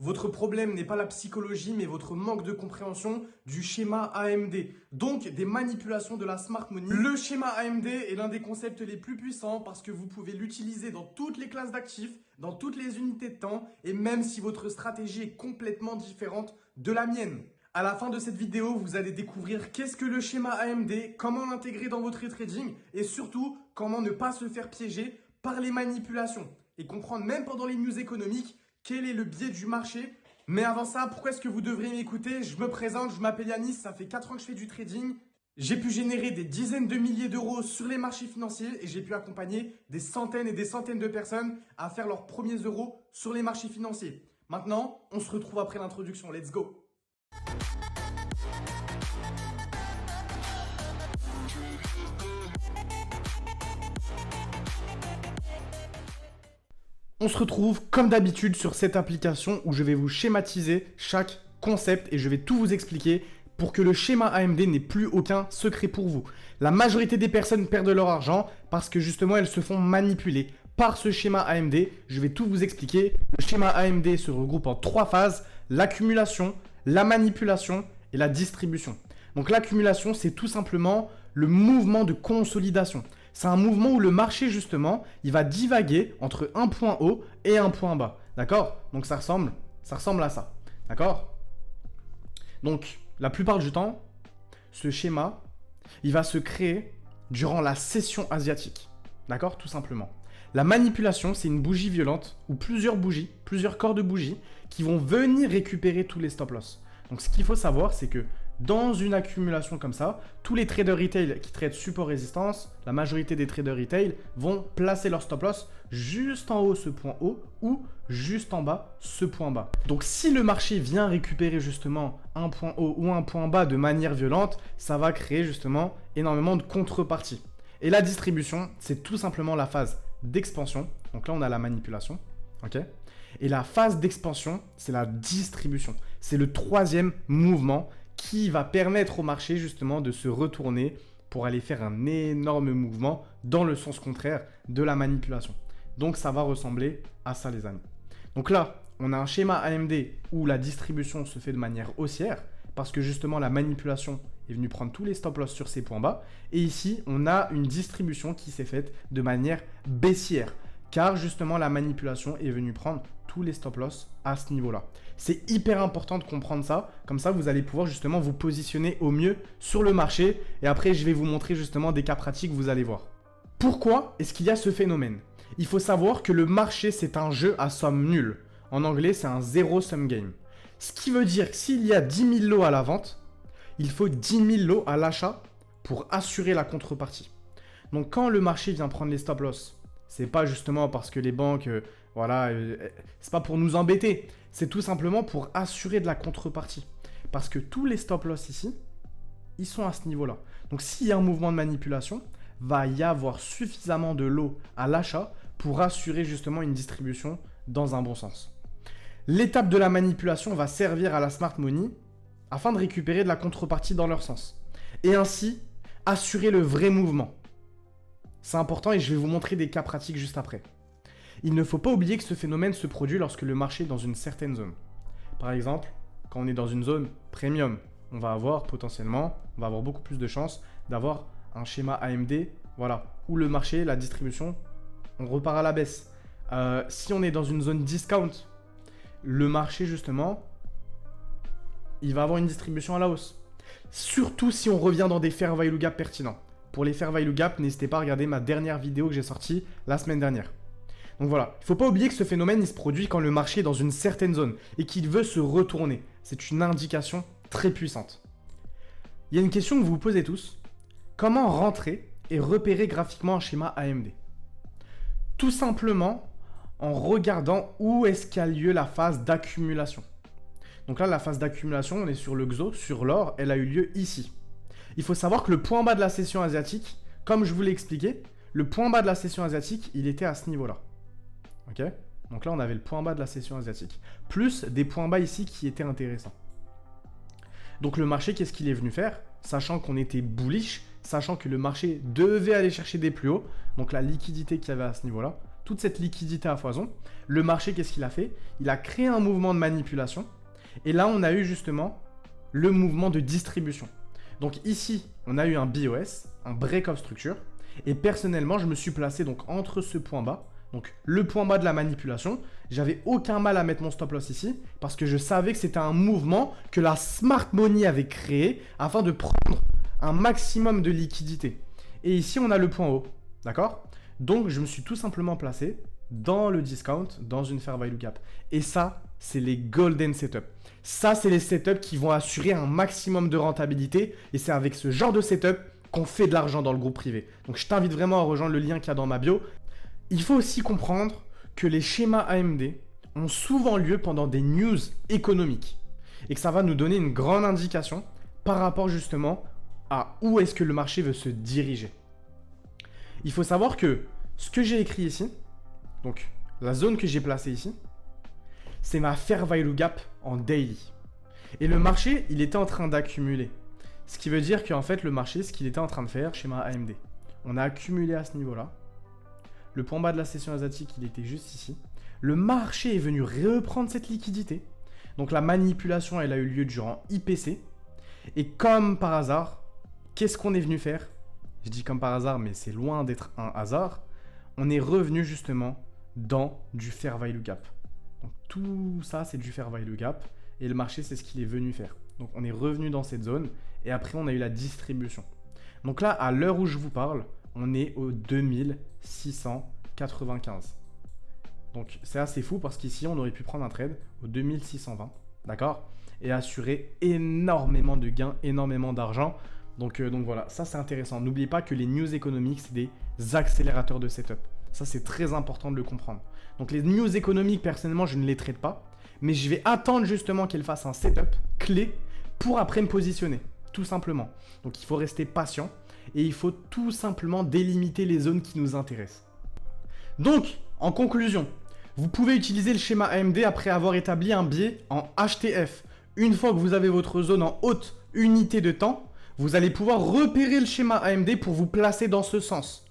Votre problème n'est pas la psychologie, mais votre manque de compréhension du schéma AMD, donc des manipulations de la smart money. Le schéma AMD est l'un des concepts les plus puissants parce que vous pouvez l'utiliser dans toutes les classes d'actifs, dans toutes les unités de temps, et même si votre stratégie est complètement différente de la mienne. À la fin de cette vidéo, vous allez découvrir qu'est-ce que le schéma AMD, comment l'intégrer dans votre trading, et surtout, comment ne pas se faire piéger par les manipulations, et comprendre même pendant les news économiques quel est le biais du marché. Mais avant ça, pourquoi est-ce que vous devriez m'écouter? Je me présente, je m'appelle Yanis, ça fait 4 ans que je fais du trading. J'ai pu générer des dizaines de milliers d'euros sur les marchés financiers et j'ai pu accompagner des centaines et des centaines de personnes à faire leurs premiers euros sur les marchés financiers. Maintenant, on se retrouve après l'introduction. Let's go! On se retrouve comme d'habitude sur cette application où je vais vous schématiser chaque concept et je vais tout vous expliquer pour que le schéma AMD n'ait plus aucun secret pour vous. La majorité des personnes perdent leur argent parce que justement elles se font manipuler par ce schéma AMD. Je vais tout vous expliquer. Le schéma AMD se regroupe en 3 phases: l'accumulation, la manipulation et la distribution. Donc l'accumulation, c'est tout simplement le mouvement de consolidation. C'est un mouvement où le marché, justement, il va divaguer entre un point haut et un point bas. D'accord? Donc ça ressemble à ça. D'accord? Donc, la plupart du temps, ce schéma, il va se créer durant la session asiatique. D'accord? Tout simplement. La manipulation, c'est une bougie violente ou plusieurs bougies, plusieurs corps de bougies qui vont venir récupérer tous les stop-loss. Donc, ce qu'il faut savoir, c'est que dans une accumulation comme ça, tous les traders retail qui traitent support-résistance, la majorité des traders retail vont placer leur stop-loss juste en haut ce point haut ou juste en bas ce point bas. Donc si le marché vient récupérer justement un point haut ou un point bas de manière violente, ça va créer justement énormément de contreparties. Et la distribution, c'est tout simplement la phase d'expansion. Donc là, on a la manipulation. Ok. Et la phase d'expansion, c'est la distribution. C'est le 3e mouvement qui va permettre au marché justement de se retourner pour aller faire un énorme mouvement dans le sens contraire de la manipulation. Donc ça va ressembler à ça les amis. Donc là, on a un schéma AMD où la distribution se fait de manière haussière parce que justement la manipulation est venue prendre tous les stop-loss sur ces points bas. Et ici, on a une distribution qui s'est faite de manière baissière car justement la manipulation est venue prendre tous les stop-loss à ce niveau-là. C'est hyper important de comprendre ça, comme ça vous allez pouvoir justement vous positionner au mieux sur le marché et après je vais vous montrer justement des cas pratiques, vous allez voir. Pourquoi est-ce qu'il y a ce phénomène? Il faut savoir que le marché c'est un jeu à somme nulle. En anglais c'est un zero sum game. Ce qui veut dire que s'il y a 10 000 lots à la vente, il faut 10 000 lots à l'achat pour assurer la contrepartie. Donc quand le marché vient prendre les stop-loss, c'est pas justement parce que les banques, c'est pas pour nous embêter. C'est tout simplement pour assurer de la contrepartie. Parce que tous les stop-loss ici, ils sont à ce niveau-là. Donc s'il y a un mouvement de manipulation, va y avoir suffisamment de lots à l'achat pour assurer justement une distribution dans un bon sens. L'étape de la manipulation va servir à la smart money afin de récupérer de la contrepartie dans leur sens. Et ainsi, assurer le vrai mouvement. C'est important et je vais vous montrer des cas pratiques juste après. Il ne faut pas oublier que ce phénomène se produit lorsque le marché est dans une certaine zone. Par exemple, quand on est dans une zone premium, on va avoir beaucoup plus de chances d'avoir un schéma AMD, voilà, où le marché, la distribution, on repart à la baisse. Si on est dans une zone discount, le marché justement, il va avoir une distribution à la hausse. Surtout si on revient dans des fair value gap pertinents. Pour les fair value gap, n'hésitez pas à regarder ma dernière vidéo que j'ai sortie la semaine dernière. Donc voilà, il ne faut pas oublier que ce phénomène il se produit quand le marché est dans une certaine zone et qu'il veut se retourner. C'est une indication très puissante. Il y a une question que vous vous posez tous. Comment rentrer et repérer graphiquement un schéma AMD? Tout simplement en regardant où est-ce qu'a lieu la phase d'accumulation. Donc là, la phase d'accumulation, on est sur le XO, sur l'or, elle a eu lieu ici. Il faut savoir que le point bas de la session asiatique, comme je vous l'ai expliqué, le point bas de la session asiatique, il était à ce niveau-là. Ok? Donc là, on avait le point bas de la session asiatique. Plus des points bas ici qui étaient intéressants. Donc le marché, qu'est-ce qu'il est venu faire? Sachant qu'on était bullish, sachant que le marché devait aller chercher des plus hauts, donc la liquidité qu'il y avait à ce niveau-là, toute cette liquidité à foison, le marché, qu'est-ce qu'il a fait? Il a créé un mouvement de manipulation. Et là, on a eu justement le mouvement de distribution. Donc ici, on a eu un BOS, un break of structure. Et personnellement, je me suis placé donc entre ce point bas, donc le point bas de la manipulation. J'avais aucun mal à mettre mon stop loss ici parce que je savais que c'était un mouvement que la smart money avait créé afin de prendre un maximum de liquidité. Et ici, on a le point haut, d'accord? Donc, je me suis tout simplement placé dans le discount, dans une fair value gap. Et ça, c'est les golden setups. Ça, c'est les setups qui vont assurer un maximum de rentabilité. Et c'est avec ce genre de setup qu'on fait de l'argent dans le groupe privé. Donc, je t'invite vraiment à rejoindre le lien qu'il y a dans ma bio. Il faut aussi comprendre que les schémas AMD ont souvent lieu pendant des news économiques. Et que ça va nous donner une grande indication par rapport justement à où est-ce que le marché veut se diriger. Il faut savoir que ce que j'ai écrit ici, donc la zone que j'ai placée ici, c'est ma fair value gap en daily. Et le marché, il était en train d'accumuler. Ce qui veut dire qu'en fait, le marché, ce qu'il était en train de faire, schéma AMD, on a accumulé à ce niveau-là. Le point bas de la session asiatique, il était juste ici. Le marché est venu reprendre cette liquidité. Donc la manipulation, elle a eu lieu durant IPC. Et comme par hasard, qu'est-ce qu'on est venu faire? Je dis comme par hasard, mais c'est loin d'être un hasard. On est revenu justement dans du fair value gap. Donc tout ça, c'est du fair value gap. Et le marché, c'est ce qu'il est venu faire. Donc on est revenu dans cette zone. Et après, on a eu la distribution. Donc là, à l'heure où je vous parle, on est au 2695. Donc c'est assez fou parce qu'ici, on aurait pu prendre un trade au 2620. D'accord? Et assurer énormément de gains, énormément d'argent. Donc voilà, ça c'est intéressant. N'oubliez pas que les news économiques, c'est des accélérateurs de setup. Ça, c'est très important de le comprendre. Donc les news économiques, personnellement, je ne les traite pas. Mais je vais attendre justement qu'elles fassent un setup clé pour après me positionner. Tout simplement. Donc il faut rester patient. Et il faut tout simplement délimiter les zones qui nous intéressent. Donc, en conclusion, vous pouvez utiliser le schéma AMD après avoir établi un biais en HTF. Une fois que vous avez votre zone en haute unité de temps, vous allez pouvoir repérer le schéma AMD pour vous placer dans ce sens.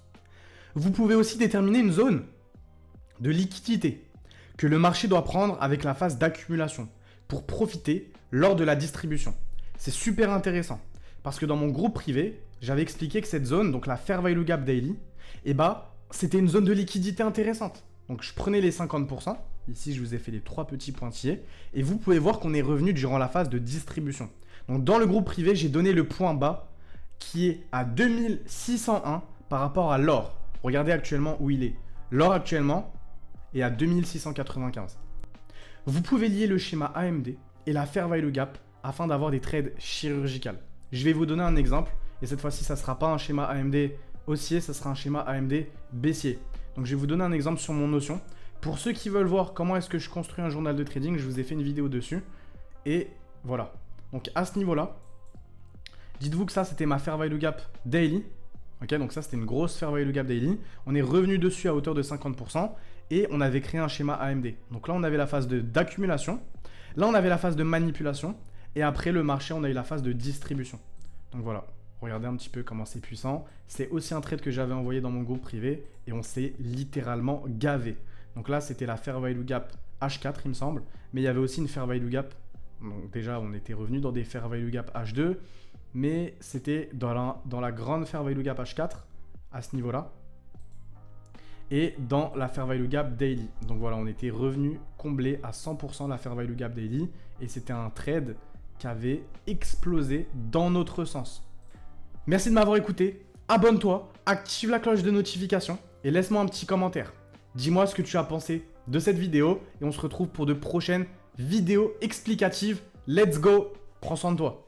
Vous pouvez aussi déterminer une zone de liquidité que le marché doit prendre avec la phase d'accumulation pour profiter lors de la distribution. C'est super intéressant parce que dans mon groupe privé, j'avais expliqué que cette zone, donc la Fair Value Gap Daily, c'était une zone de liquidité intéressante. Donc je prenais les 50%, ici je vous ai fait les 3 petits pointillés, et vous pouvez voir qu'on est revenu durant la phase de distribution. Donc dans le groupe privé, j'ai donné le point bas qui est à 2601 par rapport à l'or. Regardez actuellement où il est. L'or actuellement est à 2695. Vous pouvez lier le schéma AMD et la Fair Value Gap afin d'avoir des trades chirurgicales. Je vais vous donner un exemple, et cette fois-ci, ça ne sera pas un schéma AMD haussier, ça sera un schéma AMD baissier. Donc je vais vous donner un exemple sur mon notion. Pour ceux qui veulent voir comment est-ce que je construis un journal de trading, je vous ai fait une vidéo dessus. Et voilà. Donc à ce niveau-là, dites-vous que ça, c'était ma Fair Value Gap Daily. Ok, donc ça, c'était une grosse Fair Value Gap Daily. On est revenu dessus à hauteur de 50% et on avait créé un schéma AMD. Donc là, on avait la phase d'accumulation. Là, on avait la phase de manipulation. Et après, le marché, on a eu la phase de distribution. Donc voilà. Regardez un petit peu comment c'est puissant. C'est aussi un trade que j'avais envoyé dans mon groupe privé et on s'est littéralement gavé. Donc là, c'était la Fair Value Gap H4, il me semble. Mais il y avait aussi une Fair Value Gap. Donc déjà, on était revenu dans des Fair Value Gap H2. Mais c'était dans la grande Fair Value Gap H4 à ce niveau-là. Et dans la Fair Value Gap Daily. Donc voilà, on était revenu combler à 100% la Fair Value Gap Daily. Et c'était un trade qui avait explosé dans notre sens. Merci de m'avoir écouté, abonne-toi, active la cloche de notification et laisse-moi un petit commentaire. Dis-moi ce que tu as pensé de cette vidéo et on se retrouve pour de prochaines vidéos explicatives. Let's go, prends soin de toi.